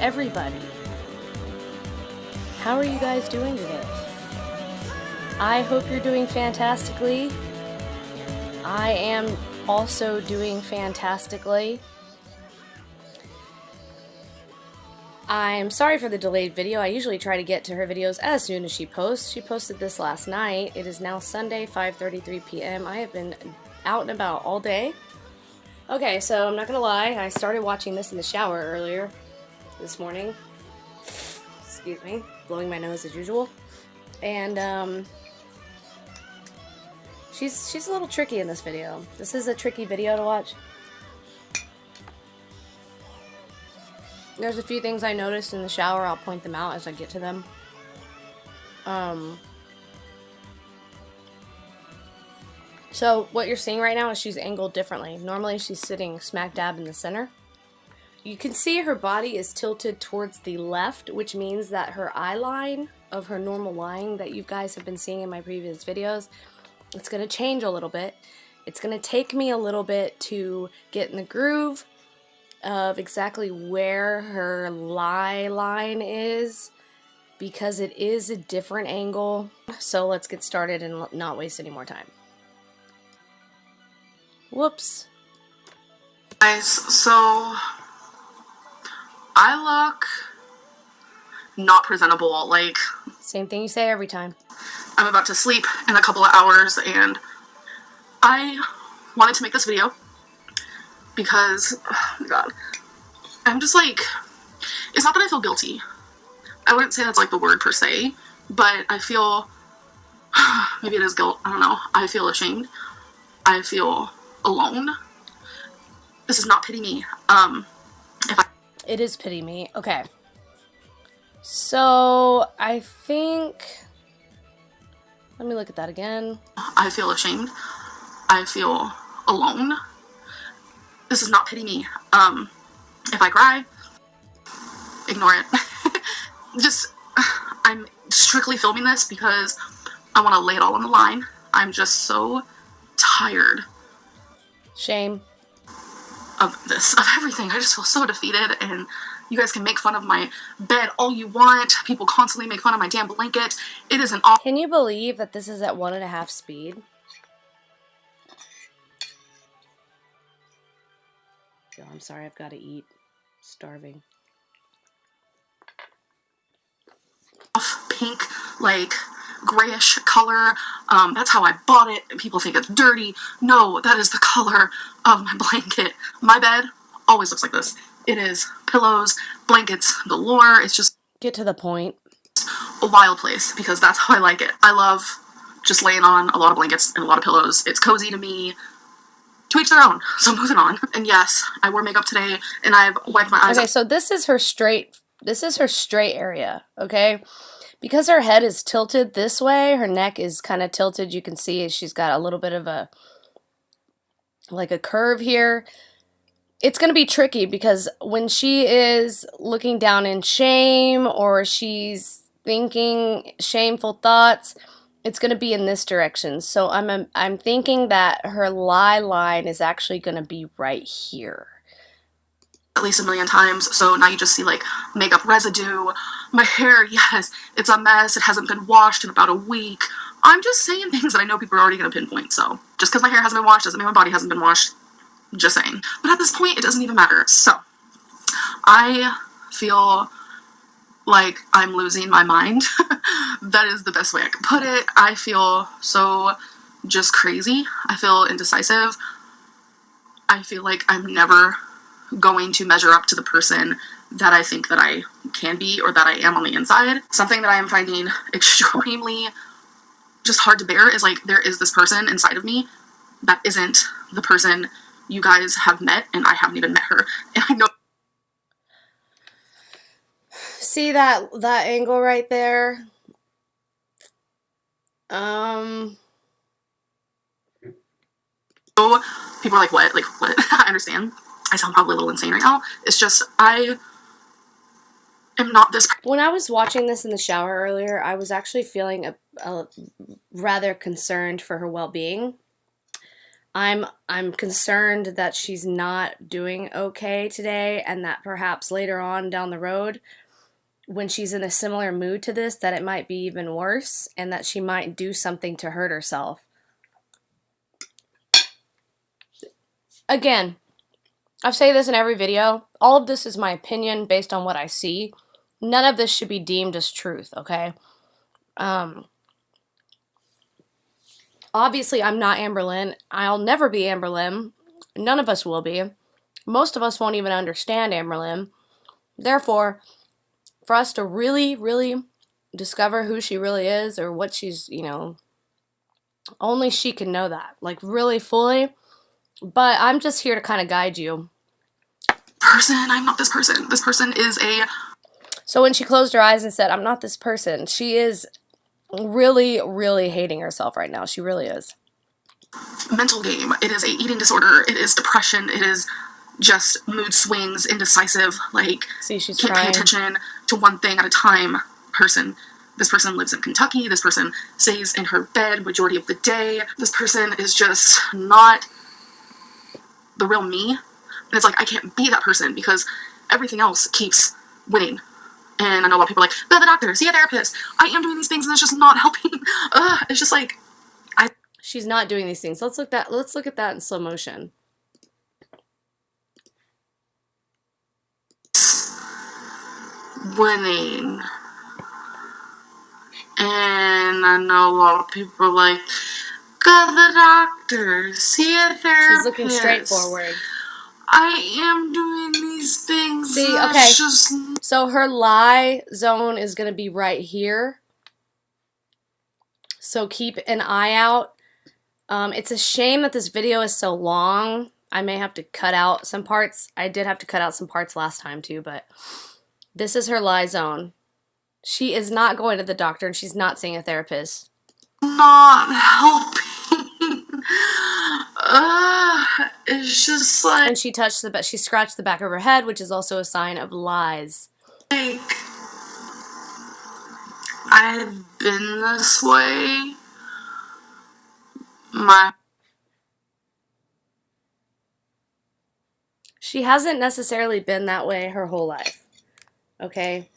everybody. How are you guys doing today? I hope you're doing fantastically. I am also doing fantastically. I'm sorry for the delayed video. I usually try to get to her videos as soon as she posts. She posted this last night. It is now Sunday, 5:33 p.m. I have been out and about all day. Okay, so I'm not gonna lie. I started watching this in the shower earlier this morning. Excuse me, blowing my nose as usual. And she's a little tricky in this video. This is a tricky video to watch. There's a few things I noticed in the shower. I'll point them out as I get to them. So what you're seeing right now is she's angled differently. Normally she's sitting smack dab in the center. You can see her body is tilted towards the left, which means that her eye line of her normal line that you guys have been seeing in my previous videos, it's going to change a little bit. It's going to take me a little bit to get in the groove of exactly where her lie line is, because it is a different angle. So let's get started and not waste any more time. Whoops. Guys, so I look not presentable. Like, same thing you say every time. I'm about to sleep in a couple of hours, and I wanted to make this video because, oh my god, I'm just like, it's not that I feel guilty. I wouldn't say that's like the word per se, but I feel, maybe it is guilt, I don't know. I feel ashamed. I feel alone. This is not pity me. It is pity me. Okay. So, I think, let me look at that again. I feel ashamed. I feel alone. This is not pity me. If I cry, ignore it. Just, I'm strictly filming this because I want to lay it all on the line. I'm just so tired. Shame. Of this, of everything. I just feel so defeated, and you guys can make fun of my bed all you want. People constantly make fun of my damn blanket. It is an awful. Can you believe that this is at 1.5 speed? Yo, I'm sorry, I've got to eat. Starving. Pink, like, grayish color. That's how I bought it, and people think it's dirty. No, that is the color of my blanket. My bed always looks like this. It is pillows, blankets galore. It's just get to the point. A wild place, because that's how I like it. I love just laying on a lot of blankets and a lot of pillows. It's cozy to me. To each their own. So moving on. And yes, I wore makeup today, and I've wiped my eyes. Okay, so this is her straight area, okay? Because her head is tilted this way, her neck is kind of tilted. You can see she's got a little bit of a, like a curve here. It's going to be tricky because when she is looking down in shame or she's thinking shameful thoughts, it's going to be in this direction. So I'm thinking that her lie line is actually going to be right here. At least 1,000,000 times, so now you just see like makeup residue. My hair, yes, it's a mess. It hasn't been washed in about a week. I'm just saying things that I know people are already going to pinpoint, so just because my hair hasn't been washed doesn't mean my body hasn't been washed. Just saying. But at this point, it doesn't even matter. So, I feel like I'm losing my mind. That is the best way I can put it. I feel so just crazy. I feel indecisive. I feel like I'm never going to measure up to the person that I think that I can be or that I am on the inside. Something that I am finding extremely just hard to bear is like there is this person inside of me that isn't the person you guys have met, and I haven't even met her. And I know. See that angle right there? People are like, what? Like, what? I understand. I sound probably a little insane right now. It's just, I am not this. When I was watching this in the shower earlier, I was actually feeling rather concerned for her well-being. I'm concerned that she's not doing okay today, and that perhaps later on down the road, when she's in a similar mood to this, that it might be even worse, and that she might do something to hurt herself. Again, I've said this in every video. All of this is my opinion based on what I see. None of this should be deemed as truth, okay? Obviously, I'm not Amberlynn. I'll never be Amberlynn. None of us will be. Most of us won't even understand Amberlynn. Therefore, for us to really, really discover who she really is, or what she's, you know, only she can know that. Like, really fully. But I'm just here to kind of guide you. I'm not this person. This person is a... So when she closed her eyes and said, I'm not this person, she is really, really hating herself right now. She really is. Mental game. It is a eating disorder. It is depression. It is just mood swings, indecisive, like, see, she's can't crying. pay attention to one thing at a time person. This person lives in Kentucky. This person stays in her bed majority of the day. This person is just not the real me. And it's like, I can't be that person because everything else keeps winning. And I know a lot of people are like, go to the doctor, see a therapist. I am doing these things and it's just not helping. It's just like, she's not doing these things. Let's look at that in slow motion. Winning. And I know a lot of people are like, go to the doctor, see a therapist. She's looking straight forward. I am doing these things. See, okay. So her lie zone is going to be right here. So keep an eye out. It's a shame that this video is so long. I may have to cut out some parts. I did have to cut out some parts last time too, but this is her lie zone. She is not going to the doctor and she's not seeing a therapist. Not helping. It's just like... And she touched she scratched the back of her head, which is also a sign of lies. Like, I've been this way. She hasn't necessarily been that way her whole life. Okay?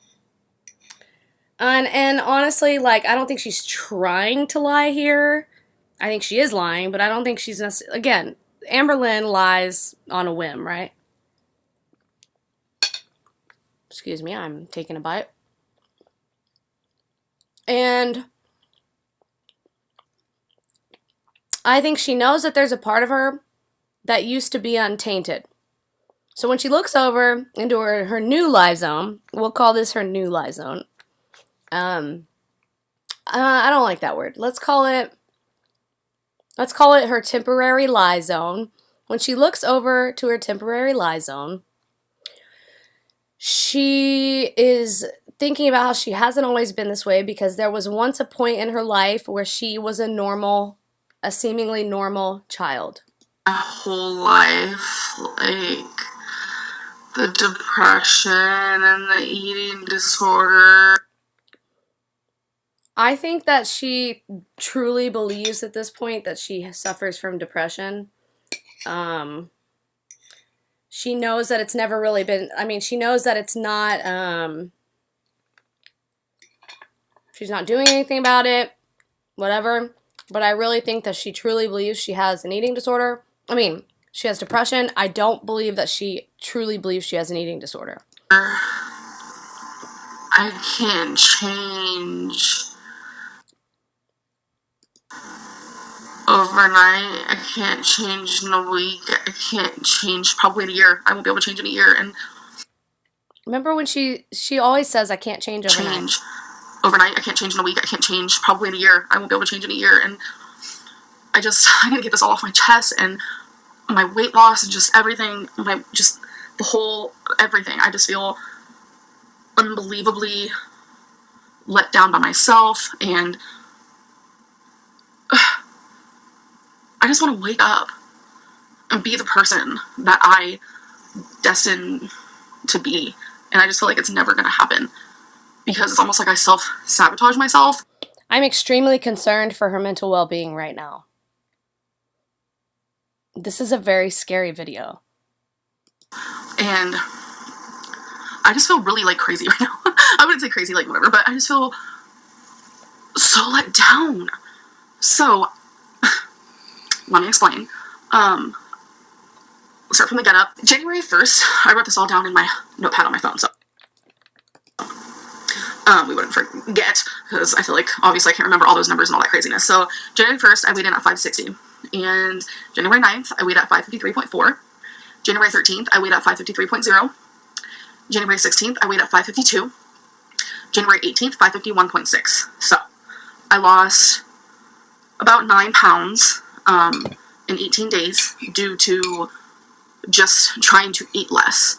And honestly, like, I don't think she's trying to lie here. I think she is lying, but I don't think she's necessarily... Again, Amberlynn lies on a whim, right? Excuse me, I'm taking a bite. And I think she knows that there's a part of her that used to be untainted. So when she looks over into her new lie zone, we'll call this her new lie zone. I don't like that word. Let's call it her temporary lie zone. When she looks over to her temporary lie zone, she is thinking about how she hasn't always been this way, because there was once a point in her life where she was a seemingly normal child. My whole life, like, the depression and the eating disorder. I think that she truly believes at this point that she suffers from depression. She knows that it's never really been, I mean, she knows that it's not, she's not doing anything about it, whatever. But I really think that she truly believes she has an eating disorder. I mean, she has depression. I don't believe that she truly believes she has an eating disorder. I can't change overnight. I can't change in a week. I can't change probably in a year. I won't be able to change in a year. And remember when she always says, I can't change overnight. I can't change in a week. I can't change probably in a year. I won't be able to change in a year. And I need to get this all off my chest, and my weight loss and just everything, the whole everything. I just feel unbelievably let down by myself, and I just want to wake up and be the person that I destined to be. And I just feel like it's never going to happen, because it's almost like I self-sabotage myself. I'm extremely concerned for her mental well-being right now. This is a very scary video. And I just feel really, like, crazy right now. I wouldn't say crazy, like, whatever, but I just feel so let down. So, let me explain. Start from the get up. January 1st, I wrote this all down in my notepad on my phone, so we wouldn't forget, because I feel like, obviously, I can't remember all those numbers and all that craziness. So, January 1st, I weighed in at 560. And January 9th, I weighed at 553.4. January 13th, I weighed at 553.0. January 16th, I weighed at 552. January 18th, 551.6. So, I lost about 9 pounds in 18 days due to just trying to eat less.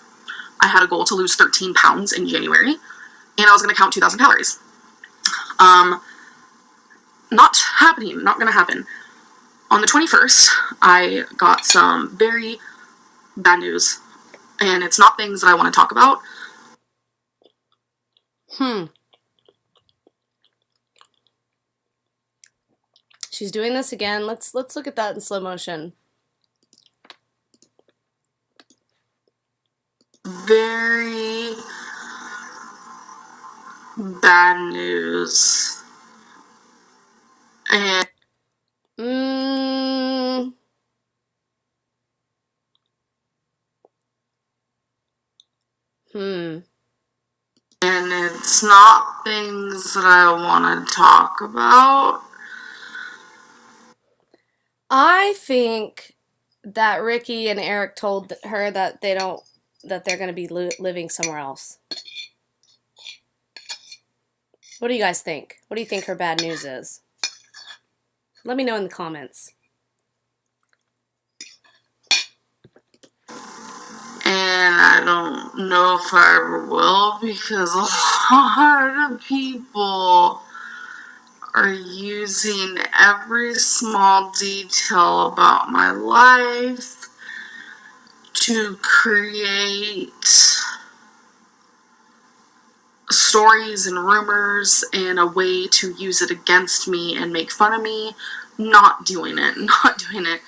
I had a goal to lose 13 pounds in January, and I was going to count 2,000 calories. Not happening, not going to happen. On the 21st, I got some very bad news, and it's not things that I want to talk about. She's doing this again. Let's look at that in slow motion. Very bad news. And and it's not things that I want to talk about. I think that Ricky and Eric told her that they're going to be living somewhere else. What do you guys think? What do you think her bad news is? Let me know in the comments. And I don't know if I ever will, because a lot of people are using every small detail about my life to create stories and rumors and a way to use it against me and make fun of me. Not doing it.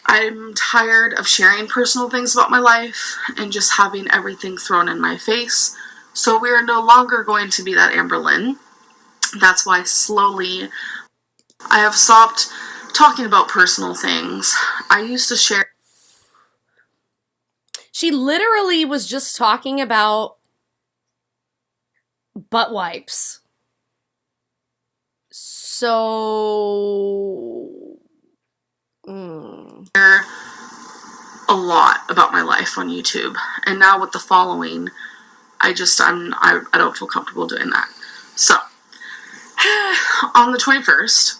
I'm tired of sharing personal things about my life and just having everything thrown in my face. So we are no longer going to be that Amberlynn. That's why slowly I have stopped talking about personal things. I used to share. She literally was just talking about butt wipes. So a lot about my life on YouTube, and now with the following, I don't feel comfortable doing that. So on the 21st,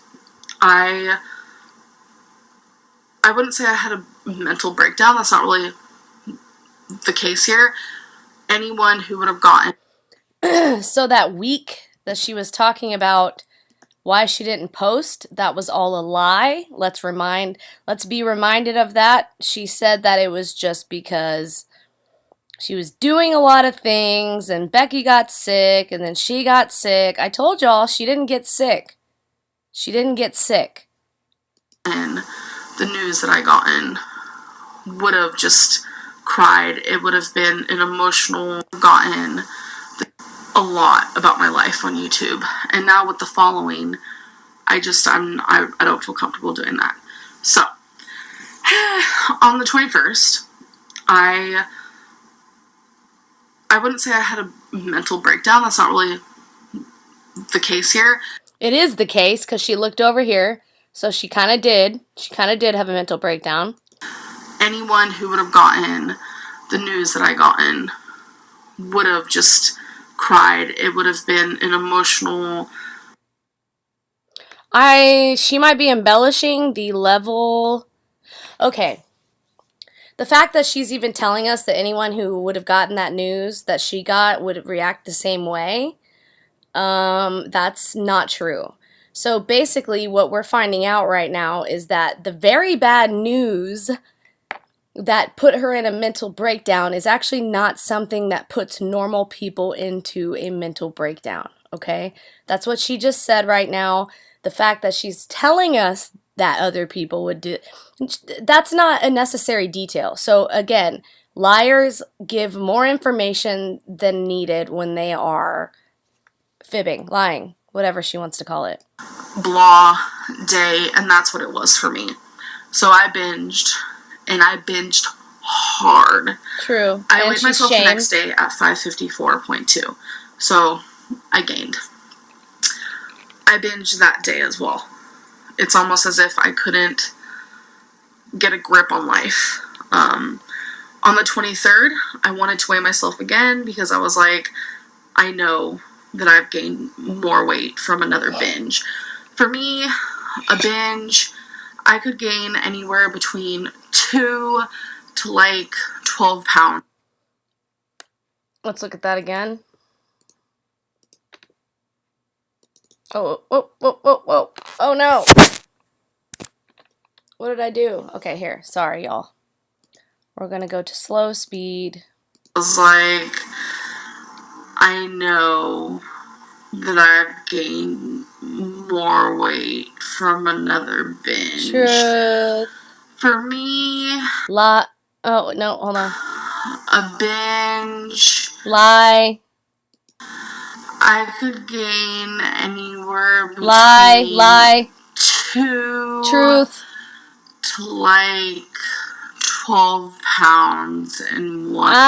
I wouldn't say I had a mental breakdown. That's not really the case here. Anyone who would have gotten so that week that she was talking about why she didn't post, that was all a lie. Let's be reminded of that. She said that it was just because she was doing a lot of things and Becky got sick and then she got sick. I told y'all she didn't get sick. She didn't get sick. And the news that I gotten would have just cried. It would have been an emotional, gotten a lot about my life on YouTube, and now with the following, I don't feel comfortable doing that. So on the 21st, I wouldn't say I had a mental breakdown. That's not really the case here. It is the case, because she looked over here, so she kind of did. She kind of did have a mental breakdown. Anyone who would have gotten the news that I gotten would have just cried. It would have been an emotional. She might be embellishing the level. Okay. The fact that she's even telling us that anyone who would have gotten that news that she got would react the same way, that's not true. So basically what we're finding out right now is that the very bad news that put her in a mental breakdown is actually not something that puts normal people into a mental breakdown, okay? That's what she just said right now. The fact that she's telling us that other people would That's not a necessary detail. So again, liars give more information than needed when they are fibbing, lying, whatever she wants to call it. Blah day, and that's what it was for me. So I binged, and I binged hard. True. I weighed myself the next day at 554.2. So I gained. I binged that day as well. It's almost as if I couldn't get a grip on life. On the 23rd, I wanted to weigh myself again because I was like, I know that I've gained more weight from another binge. For me, a binge, I could gain anywhere between 2 to like 12 pounds. Let's look at that again. Oh, whoa, whoa, whoa, whoa. Oh no. What did I do? Okay, here. Sorry, y'all. We're gonna go to slow speed. I was like, I know that I've gained more weight from another binge. Truth. For me, oh, no, hold on. a binge. Lie. I could gain anywhere between Lie. 2 Truth. to like 12 pounds in one. I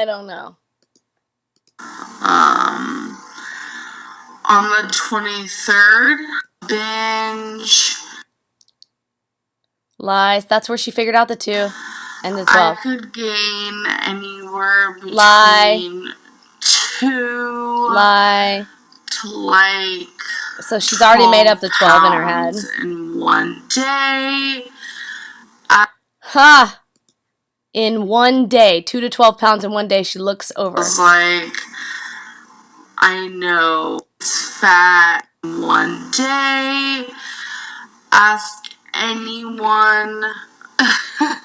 don't know. On the 23rd, binge. Lies. That's where she figured out the 2 and the 12. I could gain anywhere between 2 Lie. to like. So she's already made up the 12 in her head. In one day. Ha! In one day. 2 to 12 pounds in one day. She looks over. I was like, I know it's fat. One day. Ask anyone.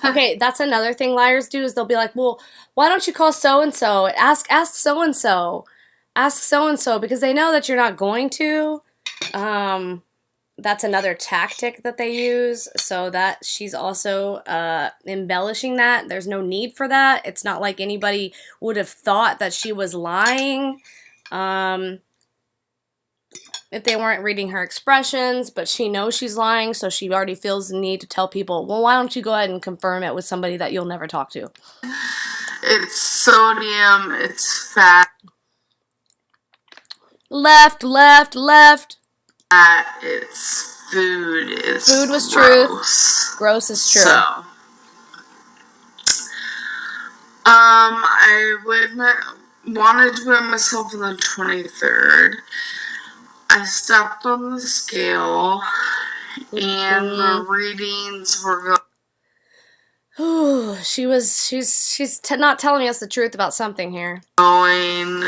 Okay, that's another thing liars do is they'll be like, well, why don't you call so-and-so? Ask so-and-so. Ask so-and-so because they know that you're not going to. That's another tactic that they use, so that she's also embellishing that. There's no need for that. It's not like anybody would have thought that she was lying if they weren't reading her expressions, but she knows she's lying, so she already feels the need to tell people, well, why don't you go ahead and confirm it with somebody that you'll never talk to? It's sodium, it's fat. Left. It's food. It's food was gross. Truth. Gross is true. So, I wanted to weigh myself on the 23rd. I stepped on the scale, and the readings were Ooh, she's not telling us the truth about something here. going.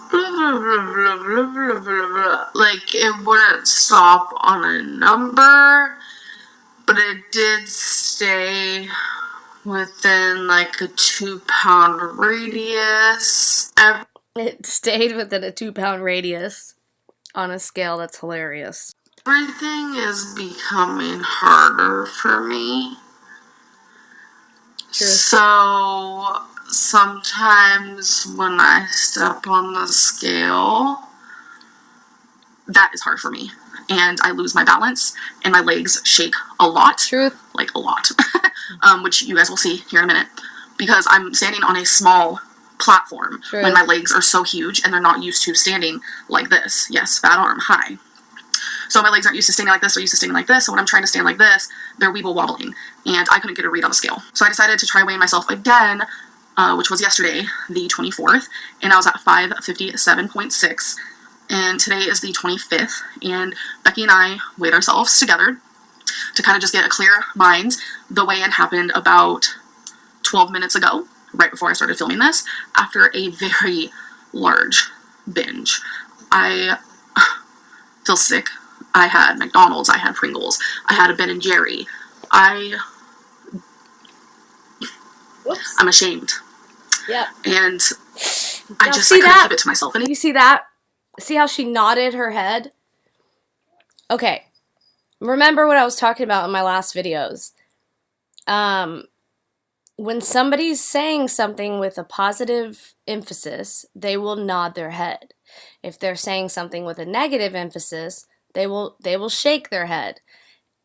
Blah, blah, blah, blah, blah, blah, blah, blah. Like, it wouldn't stop on a number, but it did stay within like a 2-pound radius. It stayed within a 2-pound radius on a scale. That's hilarious. Everything is becoming harder for me. True. So sometimes when I step on the scale, that is hard for me. And I lose my balance, and my legs shake a lot. Truth. Like a lot. Which you guys will see here in a minute. Because I'm standing on a small platform Truth. when my legs are so huge, and they're not used to standing like this. Yes, fat arm, high. So my legs aren't used to standing like this, they're used to standing like this, so when I'm trying to stand like this, they're weeble wobbling, and I couldn't get a read on the scale. So I decided to try weighing myself again, which was yesterday, the 24th, and I was at 557.6, and today is the 25th, and Becky and I weighed ourselves together to kind of just get a clear mind. The weigh-in happened about 12 minutes ago, right before I started filming this, after a very large binge. I feel sick. I had McDonald's, I had Pringles, I had a Ben & Jerry. Whoops. I'm ashamed. Yeah. And I couldn't keep it to myself. And you see that? See how she nodded her head? Okay, remember what I was talking about in my last videos. When somebody's saying something with a positive emphasis, they will nod their head. If they're saying something with a negative emphasis, they will shake their head.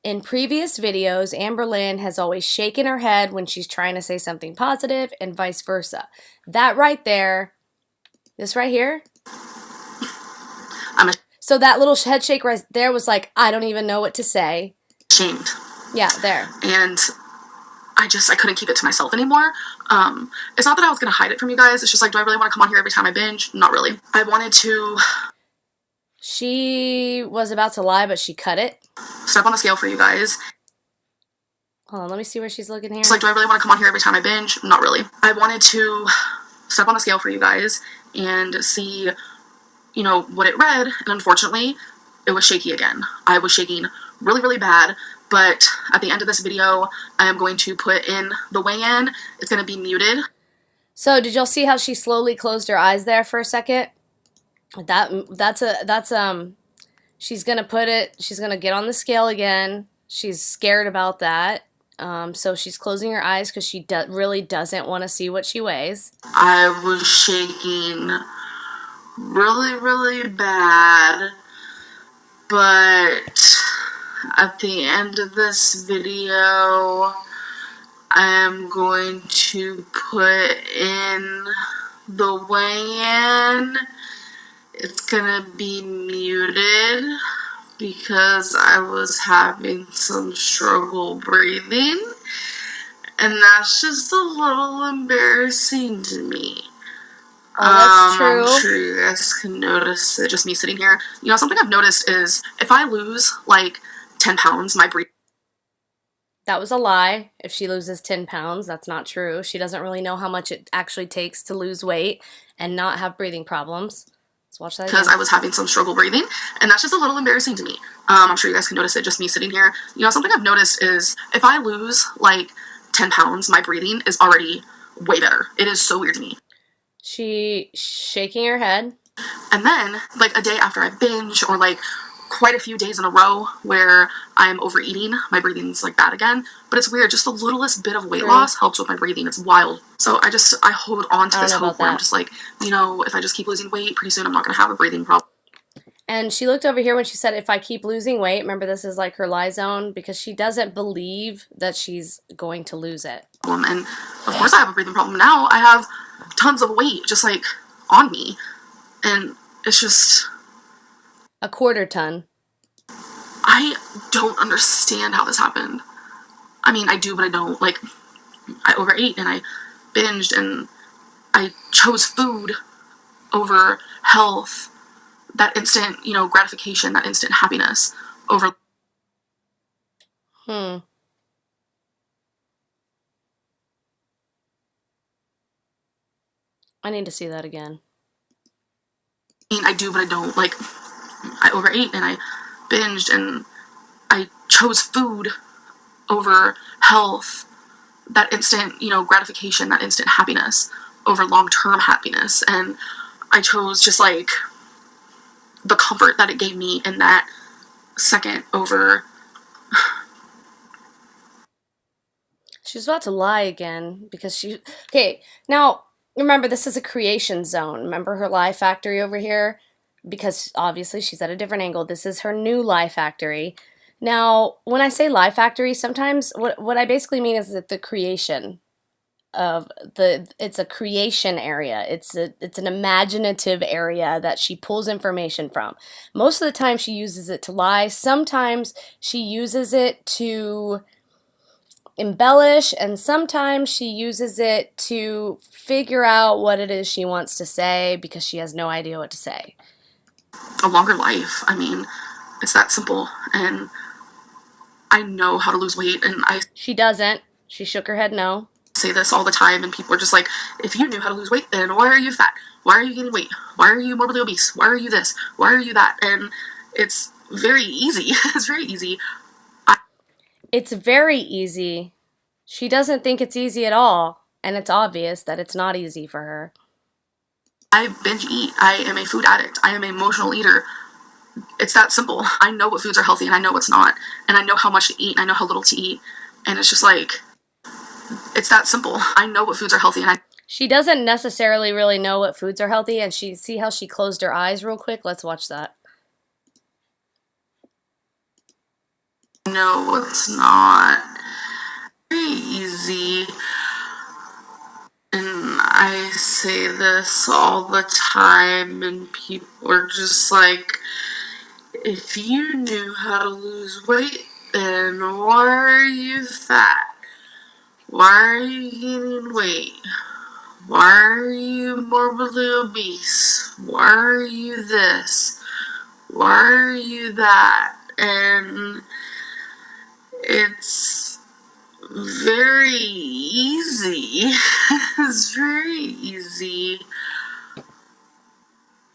In previous videos, Amberlynn has always shaken her head when she's trying to say something positive and vice versa. That right there, this right here. So that little head shake right there was like, I don't even know what to say. Ashamed. Yeah, there. And I couldn't keep it to myself anymore. It's not that I was going to hide it from you guys. It's just like, do I really want to come on here every time I binge? Not really. I wanted to... She was about to lie, but she cut it. Step on the scale for you guys. Hold on, let me see where she's looking here. It's like, do I really want to come on here every time I binge? Not really. I wanted to step on the scale for you guys and see, you know, what it read. And unfortunately, it was shaky again. I was shaking really, really bad. But at the end of this video, I am going to put in the weigh-in. It's going to be muted. So did y'all see how she slowly closed her eyes there for a second? She's gonna get on the scale again. She's scared about that. So she's closing her eyes because she really doesn't want to see what she weighs. I was shaking really, really bad. But at the end of this video, I am going to put in the weigh-in. It's gonna be muted because I was having some struggle breathing, and that's just a little embarrassing to me. Oh, that's true. I'm sure you guys can notice it, just me sitting here. You know, something I've noticed is if I lose like 10 pounds, my breathing... That was a lie. If she loses 10 pounds, that's not true. She doesn't really know how much it actually takes to lose weight and not have breathing problems. Let's watch that again. Because I was having some struggle breathing, and that's just a little embarrassing to me. I'm sure you guys can notice it, just me sitting here. You know, something I've noticed is if I lose like 10 pounds, my breathing is already way better. It is so weird to me. She's shaking her head. And then, like a day after I binge, or like quite a few days in a row where I'm overeating, my breathing's like bad again. But it's weird, just the littlest bit of weight loss helps with my breathing. It's wild. So I hold on to this hope where I'm just like, you know, if I just keep losing weight, pretty soon I'm not going to have a breathing problem. And she looked over here when she said, if I keep losing weight, remember this is like her lie zone, because she doesn't believe that she's going to lose it. And of course I have a breathing problem now. I have tons of weight just like on me. And it's just... a quarter ton. I don't understand how this happened. I mean, I do, but I don't. Like, I overate and I binged and I chose food over health, that instant, you know, gratification, that instant happiness over... I need to see that again. I mean, I do, but I don't. Like, I overate and I binged and I chose food over health, that instant, you know, gratification, that instant happiness over long-term happiness. And I chose just like the comfort that it gave me in that second over... She's about to lie again because she... Okay, now, remember, this is a creation zone. Remember her lie factory over here? Because obviously she's at a different angle. This is her new lie factory. Now, when I say lie factory, sometimes what I basically mean is that the creation of it's a creation area. It's an imaginative area that she pulls information from. Most of the time she uses it to lie. Sometimes she uses it to embellish, and sometimes she uses it to figure out what it is she wants to say because she has no idea what to say. A longer life. I mean, it's that simple. And I know how to lose weight, and She doesn't. She shook her head no. Say this all the time, and people are just like, if you knew how to lose weight, then why are you fat? Why are you gaining weight? Why are you morbidly obese? Why are you this? Why are you that? And it's very easy. It's very easy. It's very easy. She doesn't think it's easy at all, and it's obvious that it's not easy for her. I binge eat. I am a food addict. I am an emotional eater. It's that simple. I know what foods are healthy and I know what's not. And I know how much to eat and I know how little to eat. And it's just like, it's that simple. I know what foods are healthy and I She doesn't necessarily really know what foods are healthy, and see how she closed her eyes real quick? Let's watch that. know what's not. Very easy. And I say this all the time, and people are just like, if you knew how to lose weight, then why are you fat? Why are you gaining weight? Why are you morbidly obese? Why are you this? Why are you that? And it's very easy. It's very easy.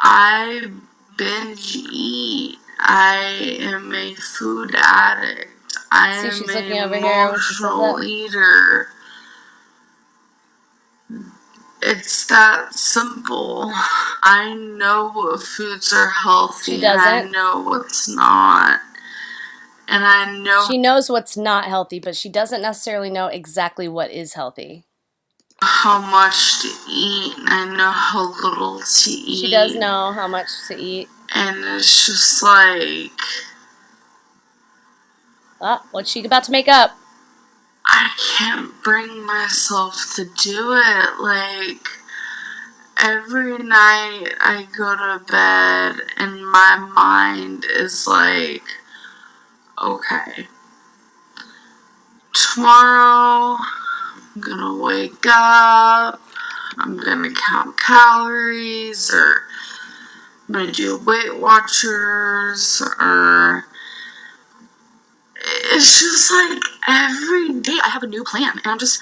I binge eat. I am a food addict. I See, am she's an looking over here when she says emotional that. eater. It's that simple. I know what foods are healthy She and I doesn't. know what's not. And I know She knows what's not healthy, but she doesn't necessarily know exactly what is healthy. how much to eat and I know how little to eat. She does know how much to eat. And it's just like, Oh, what's she about to make up? I can't bring myself to do it. Like, every night I go to bed and my mind is like, okay, tomorrow I'm gonna wake up, I'm gonna count calories, or I'm gonna do Weight Watchers, or it's just like every day I have a new plan, and I'm just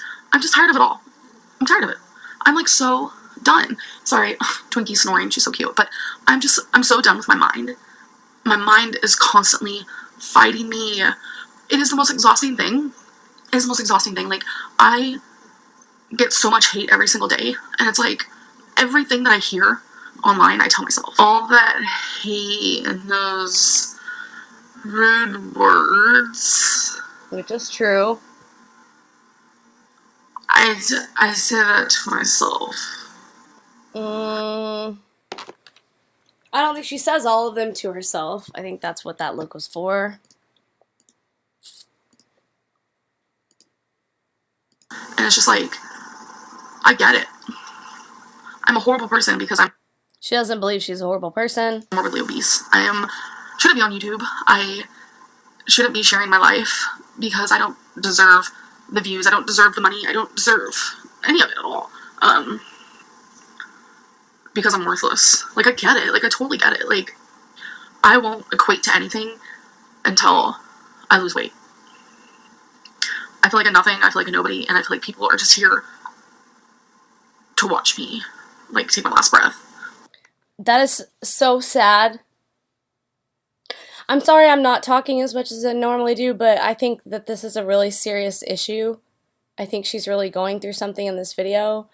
tired of it all. I'm tired of it. I'm like so done. Sorry, Twinkie snoring, she's so cute, but I'm so done with my mind. My mind is constantly fighting me. It is the most exhausting thing. It is the most exhausting thing. Like, I get so much hate every single day, and it's like everything that I hear online, I tell myself. All that hate and those rude words. Which is true. I say that to myself. I don't think she says all of them to herself. I think that's what that look was for. And it's just like, I get it. I'm a horrible person because I'm She doesn't believe she's a horrible person. morbidly obese. Shouldn't be on YouTube. I shouldn't be sharing my life because I don't deserve the views. I don't deserve the money. I don't deserve any of it at all. Because I'm worthless. Like, I get it. Like, I totally get it. Like, I won't equate to anything until I lose weight. I feel like a nothing. I feel like a nobody. And I feel like people are just here to watch me, like, take my last breath. That is so sad. I'm sorry I'm not talking as much as I normally do, but I think that this is a really serious issue. I think she's really going through something in this video.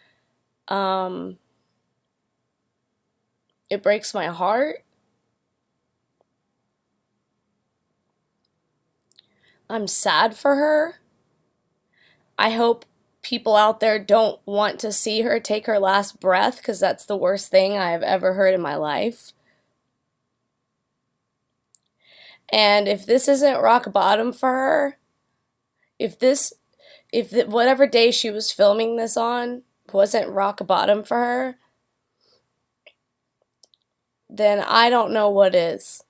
It breaks my heart. I'm sad for her. I hope people out there don't want to see her take her last breath, because that's the worst thing I've ever heard in my life. And if this isn't rock bottom for her, whatever day she was filming this on wasn't rock bottom for her, then I don't know what is.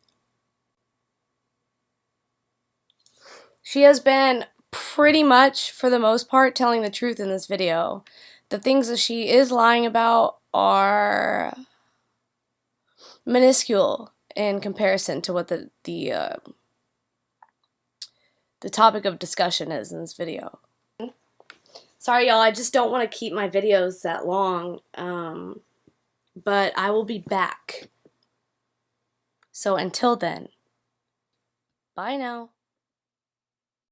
She has been pretty much, for the most part, telling the truth in this video. The things that she is lying about are minuscule in comparison to what the topic of discussion is in this video. Sorry, y'all, I just don't want to keep my videos that long, but I will be back. So until then, bye now.